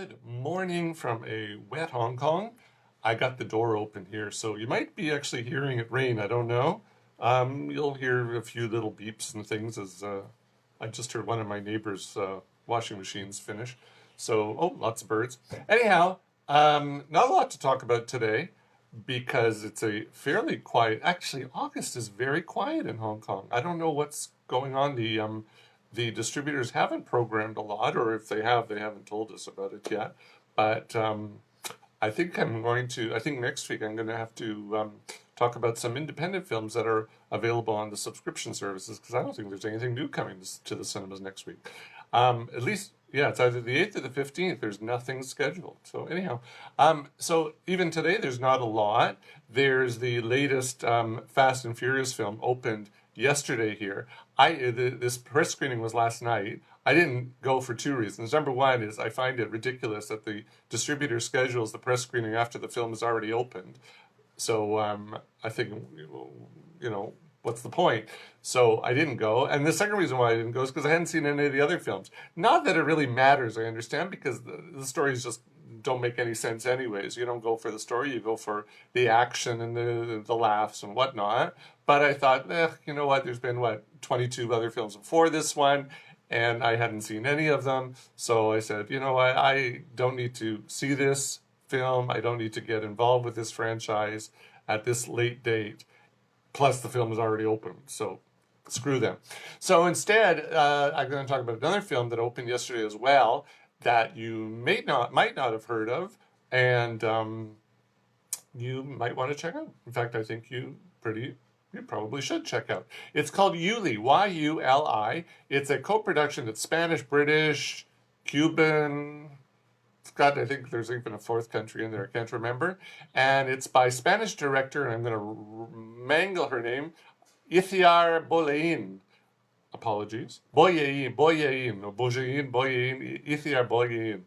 Good morning from a wet Hong Kong. I got the door open here, so you might be actually hearing it rain. I don't know. You'll hear a few little beeps and things as I just heard one of my neighbor's washing machines finish. So, oh, lots of birds. Anyhow, not a lot to talk about today because it's a fairly quiet. Actually, August is very quiet in Hong Kong. I don't know what's going on. The distributors haven't programmed a lot, or if they have, they haven't told us about it yet. But I think I think next week I'm going to have to talk about some independent films that are available on the subscription services because I don't think there's anything new coming to the cinemas next week. At least, yeah, it's either the 8th or the 15th. There's nothing scheduled. So anyhow, so even today there's not a lot. There's the latest Fast and Furious film opened yesterday here. This press screening was last night. I didn't go for two reasons. Number one is I find it ridiculous that the distributor schedules the press screening after the film is already opened. So I think, what's the point? So I didn't go. And the second reason why I didn't go is because I hadn't seen any of the other films. Not that it really matters, I understand, because the stories just don't make any sense anyways. You don't go for the story, you go for the action and the laughs and whatnot. But I thought, you know what, there's been, 22 other films before this one, and I hadn't seen any of them. So I said, you know what, I don't need to see this film. I don't need to get involved with this franchise at this late date. Plus, the film is already open, so screw them. So instead, I'm going to talk about another film that opened yesterday as well that you might not have heard of, and you might want to check out. In fact, I think you probably should check out. It's called Yuli, Y-U-L-I. It's a co-production. It's Spanish, British, Cuban. I think there's even a fourth country in there. I can't remember. And it's by Spanish director, and I'm going to mangle her name, Itziar Boyain. Apologies. Boyain, no, Boyain, Itziar Boyain.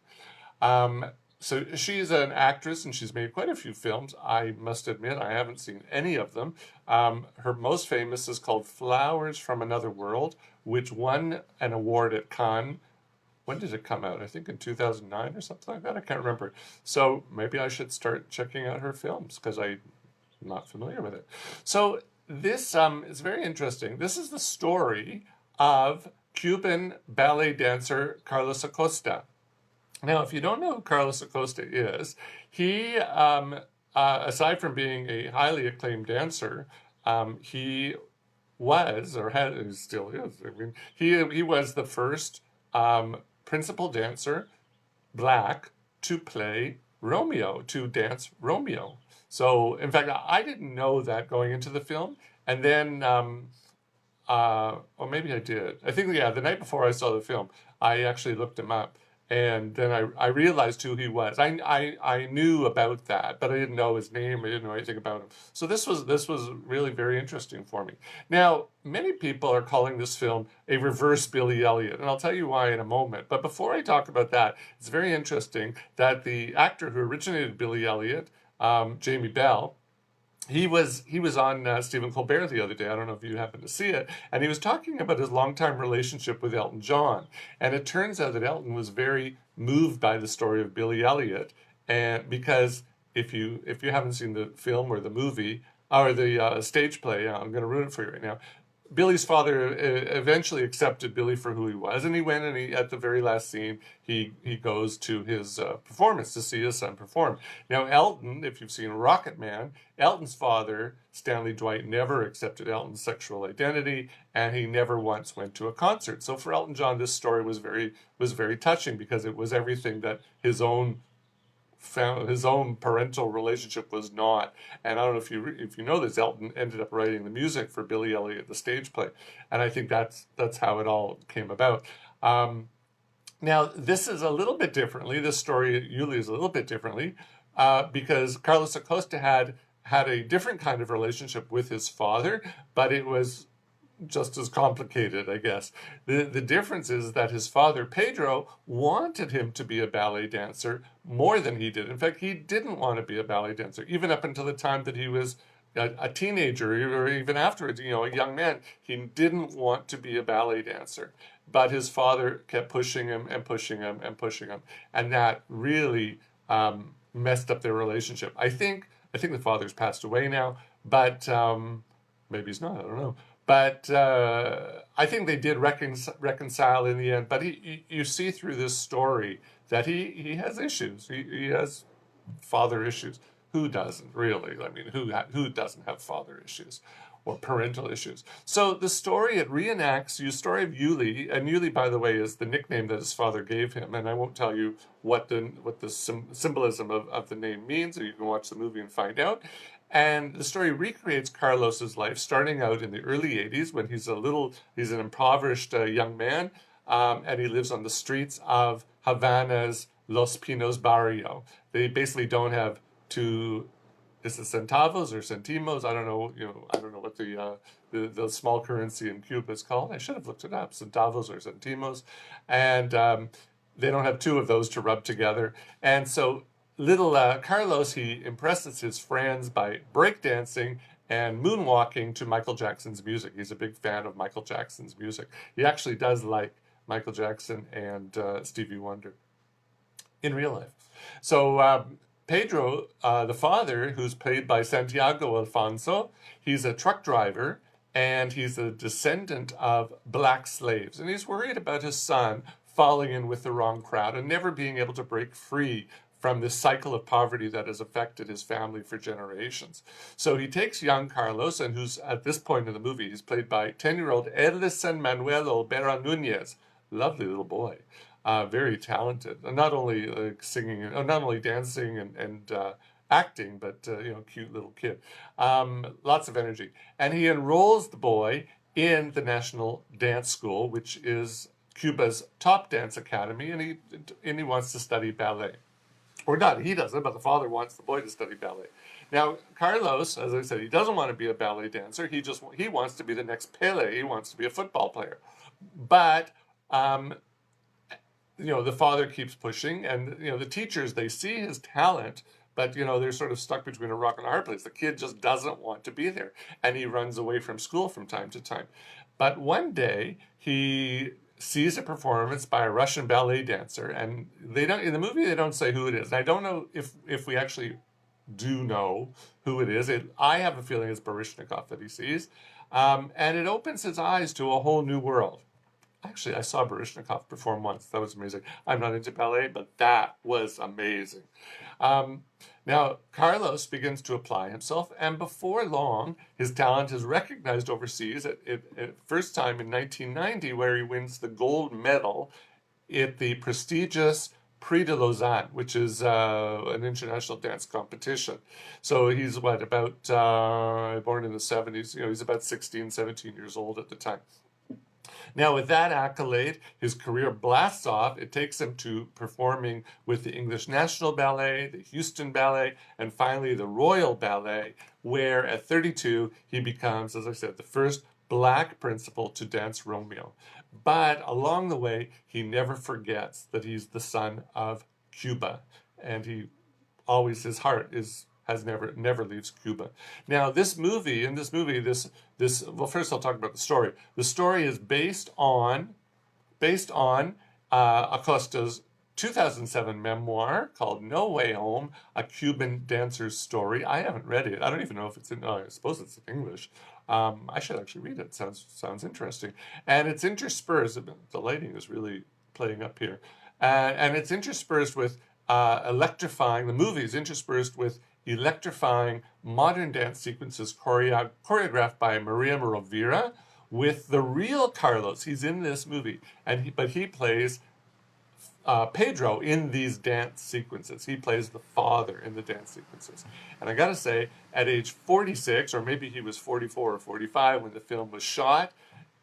So she's an actress, and she's made quite a few films. I must admit, I haven't seen any of them. Her most famous is called Flowers from Another World, which won an award at Cannes. When did it come out? I think in 2009 or something like that. I can't remember. So maybe I should start checking out her films because I'm not familiar with it. So this is very interesting. This is the story of Cuban ballet dancer Carlos Acosta. Now, if you don't know who Carlos Acosta is, he, aside from being a highly acclaimed dancer, he was, or still is, I mean, he was the first principal dancer, black, to play Romeo, to dance Romeo. So, in fact, I didn't know that going into the film. And then, or maybe I did. I think, yeah, the night before I saw the film, I actually looked him up. And then I realized who he was. I knew about that, but I didn't know his name. I didn't know anything about him. So this was really very interesting for me. Now, many people are calling this film a reverse Billy Elliot, and I'll tell you why in a moment. But before I talk about that, it's very interesting that the actor who originated Billy Elliot, Jamie Bell, he was on Stephen Colbert the other day. I don't know if you happened to see it. And he was talking about his longtime relationship with Elton John. And it turns out that Elton was very moved by the story of Billy Elliot. And because if you haven't seen the film or the movie, or the stage play, I'm going to ruin it for you right now. Billy's father eventually accepted Billy for who he was, and he went and at the very last scene, he goes to his performance to see his son perform. Now, Elton, if you've seen Rocket Man, Elton's father, Stanley Dwight, never accepted Elton's sexual identity, and he never once went to a concert. So for Elton John, this story was very touching because it was everything that his own parental relationship was not. And I don't know if you know this, Elton ended up writing the music for Billy Elliot, the stage play, and I think that's how it all came about. Now this is a little bit differently. This story Yuli is a little bit differently because Carlos Acosta had a different kind of relationship with his father, but it was just as complicated, I guess. The difference is that his father, Pedro, wanted him to be a ballet dancer more than he did. In fact, he didn't want to be a ballet dancer, even up until the time that he was a teenager or even afterwards, a young man, he didn't want to be a ballet dancer, but his father kept pushing him and pushing him and pushing him, and that really messed up their relationship. I think the father's passed away now, but maybe he's not. I don't know. But I think they did reconcile in the end. But you see through this story that he has issues. He has father issues. Who doesn't really? I mean, who doesn't have father issues or parental issues? So the story, it reenacts the story of Yuli, and Yuli, by the way, is the nickname that his father gave him. And I won't tell you what the symbolism of the name means, or you can watch the movie and find out. And the story recreates Carlos's life, starting out in the early '80s when he's an impoverished young man, and he lives on the streets of Havana's Los Pinos barrio. They basically don't have two, is it centavos or centimos? I don't know. I don't know what the small currency in Cuba is called. I should have looked it up. Centavos or centimos, and they don't have two of those to rub together. And so little Carlos, he impresses his friends by breakdancing and moonwalking to Michael Jackson's music. He's a big fan of Michael Jackson's music. He actually does like Michael Jackson and Stevie Wonder in real life. So Pedro, the father, who's played by Santiago Alfonso, he's a truck driver and he's a descendant of black slaves. And he's worried about his son falling in with the wrong crowd and never being able to break free from this cycle of poverty that has affected his family for generations. So he takes young Carlos, and who's at this point in the movie, he's played by 10-year-old Edison Manuel Olvera Nunez. Lovely little boy. Very talented, not only singing, not only dancing and acting, but cute little kid. Lots of energy, and he enrolls the boy in the National Dance School, which is Cuba's top dance academy, and he wants to study ballet. Or not, he doesn't, but the father wants the boy to study ballet. Now, Carlos, as I said, he doesn't want to be a ballet dancer. He wants to be the next Pele. He wants to be a football player. But the father keeps pushing, and the teachers, they see his talent, but they're sort of stuck between a rock and a hard place. The kid just doesn't want to be there, and he runs away from school from time to time. But one day he sees a performance by a Russian ballet dancer, and in the movie they don't say who it is. And I don't know if we actually do know who it is. I have a feeling it's Baryshnikov that he sees, and it opens his eyes to a whole new world. Actually, I saw Baryshnikov perform once. That was amazing. I'm not into ballet, but that was amazing. Now, Carlos begins to apply himself, and before long, his talent is recognized overseas at first time in 1990, where he wins the gold medal at the prestigious Prix de Lausanne, which is an international dance competition. So he's born in the 70s. He's about 16, 17 years old at the time. Now, with that accolade, his career blasts off. It takes him to performing with the English National Ballet, the Houston Ballet, and finally the Royal Ballet, where at 32, he becomes, as I said, the first black principal to dance Romeo. But along the way, he never forgets that he's the son of Cuba, and his heart never leaves Cuba. Now, this movie, well, first I'll talk about the story. The story is based on Acosta's 2007 memoir called No Way Home, A Cuban Dancer's Story. I haven't read it. I don't even know if it's I suppose it's in English. I should actually read it. Sounds interesting. And it's interspersed, the lighting is really playing up here. And it's interspersed with the movie is interspersed with electrifying modern dance sequences choreographed by Maria Morovira with the real Carlos. He's in this movie, but he plays Pedro in these dance sequences. He plays the father in the dance sequences. And I gotta say, at age 46, or maybe he was 44 or 45 when the film was shot,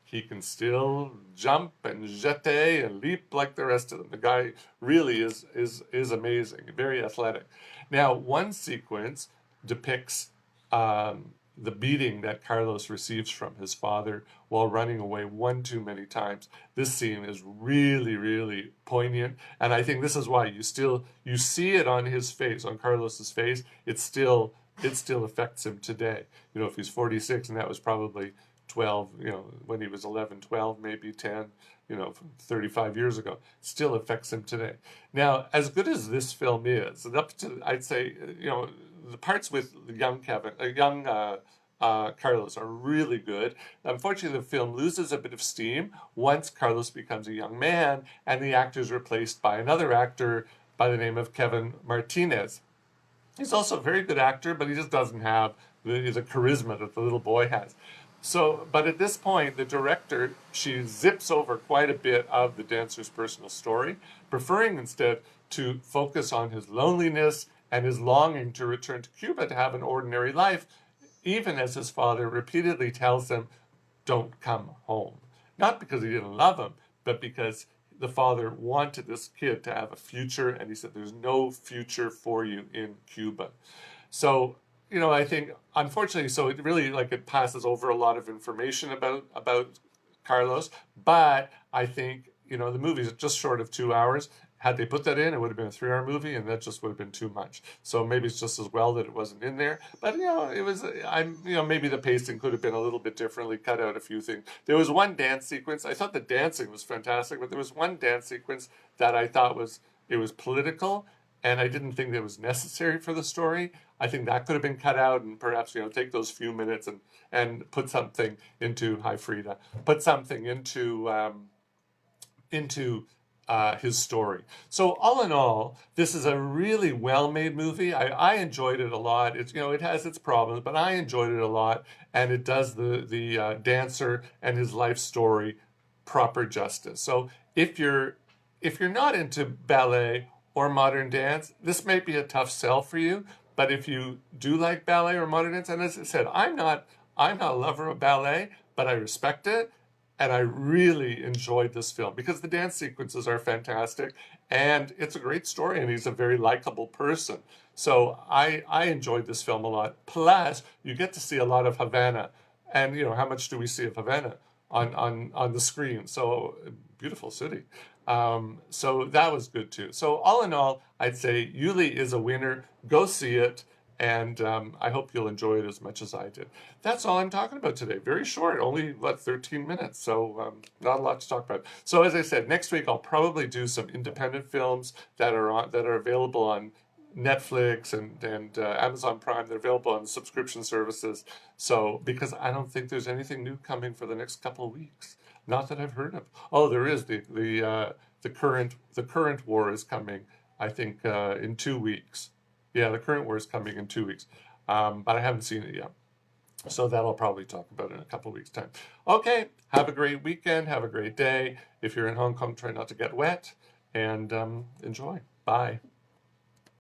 he can still jump and jeter and leap like the rest of them. The guy really is amazing, very athletic. Now, one sequence depicts the beating that Carlos receives from his father while running away one too many times. This scene is really, really poignant, and I think this is why you see it on his face, on Carlos's face. It's still it still affects him today. You know, if he's 46 and that was probably 12, you know, when he was 11, 12, maybe 10, you know, 35 years ago, still affects him today. Now, as good as this film is, and up to, I'd say, you know, the parts with young Carlos are really good. Unfortunately, the film loses a bit of steam once Carlos becomes a young man and the actor is replaced by another actor by the name of Kevin Martinez. He's also a very good actor, but he just doesn't have the charisma that the little boy has. So, but at this point, the director, she zips over quite a bit of the dancer's personal story, preferring instead to focus on his loneliness and his longing to return to Cuba to have an ordinary life, even as his father repeatedly tells him, don't come home. Not because he didn't love him, but because the father wanted this kid to have a future, and he said, there's no future for you in Cuba. So, you know, I think, unfortunately, so it really, like, it passes over a lot of information about Carlos, but I think, you know, the movie's just short of 2 hours. Had they put that in, it would have been a 3 hour movie, and that just would have been too much. So maybe it's just as well that it wasn't in there. But you know, it was. You know, maybe the pacing could have been a little bit differently. Cut out a few things. There was one dance sequence. I thought the dancing was fantastic, but there was one dance sequence that I thought was political, and I didn't think that was necessary for the story. I think that could have been cut out, and perhaps, you know, take those few minutes and put something into Hi Frida, put something into his story. So all in all, this is a really well-made movie. I enjoyed it a lot. It's, you know, it has its problems, but I enjoyed it a lot, and it does the dancer and his life story proper justice. So if you're not into ballet or modern dance, this may be a tough sell for you. But if you do like ballet or modern dance, and as I said, I'm not a lover of ballet, but I respect it. And I really enjoyed this film because the dance sequences are fantastic and it's a great story and he's a very likable person. So I enjoyed this film a lot. Plus, you get to see a lot of Havana. And, you know, how much do we see of Havana on the screen? So, beautiful city. So that was good too. So all in all, I'd say Yuli is a winner. Go see it. And I hope you'll enjoy it as much as I did. That's all I'm talking about today. Very short, only, 13 minutes. So not a lot to talk about. So as I said, next week I'll probably do some independent films that are available on Netflix and Amazon Prime. They're available on subscription services. So because I don't think there's anything new coming for the next couple of weeks. Not that I've heard of. Oh, there is the current war is coming. I think in 2 weeks. Yeah, the current war is coming in 2 weeks, but I haven't seen it yet. So that I'll probably talk about in a couple of weeks' time. Okay, have a great weekend. Have a great day. If you're in Hong Kong, try not to get wet and enjoy. Bye.